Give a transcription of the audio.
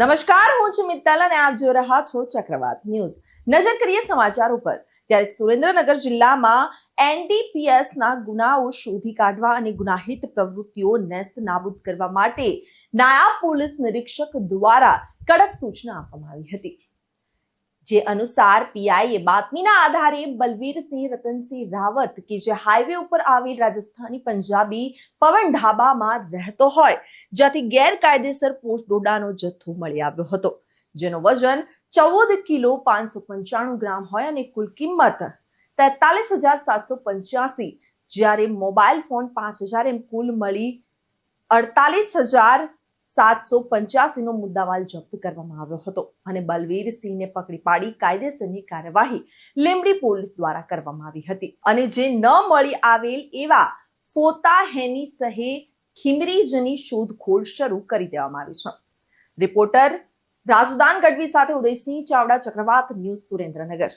નમસ્કાર, હું છું મિત્તલ અને આપ જોઈ રહ્યા છો ચક્રવાત ન્યૂઝ. નજર કરીએ સમાચારો પર. ત્યારે સુરેન્દ્રનગર જિલ્લામાં એનડીપીએસના ગુનાઓ શોધી કાઢવા અને ગુનાહિત પ્રવૃત્તિઓ નેસ્ત નાબૂદ કરવા માટે નાયબ પોલીસ નિરીક્ષક દ્વારા કડક સૂચના આપવામાં આવી હતી. જે અનુસાર પીઆઈએ બાતમીના આધારે બલવીરસિંહ રતનસિંહ રાવત કે જે હાઈવે ઉપર આવેલ રાજસ્થાની પંજાબી પવન ઢાબામાં રહેતો હોય, જ્યાંથી ગેરકાયદેસર પોસ્ટ ડોડાનો જથ્થો મળી આવ્યો હતો, જેનો વજન 14 કિલો 595 ગ્રામ હોય અને કુલ કિંમત 43,785, જ્યારે મોબાઈલ ફોન 5,000 એમ કુલ મળી 48,785 નો મુદ્દામાલ જપ્ત કરવામાં આવ્યો હતો અને બલવીરસિંહને પકડી પાડી કાયદેસરની કાર્યવાહી લીંબડી પોલીસ દ્વારા કરવામાં આવી હતી. અને જે ન મળી આવેલ એવા ફોતા હેની સહે ખીમરીજની શોધખોળ શરૂ કરી દેવામાં આવી છે. રિપોર્ટર રાજુદાન ગઢવી સાથે ઉદયસિંહ ચાવડા, ચક્રવાત ન્યૂઝ, સુરેન્દ્રનગર.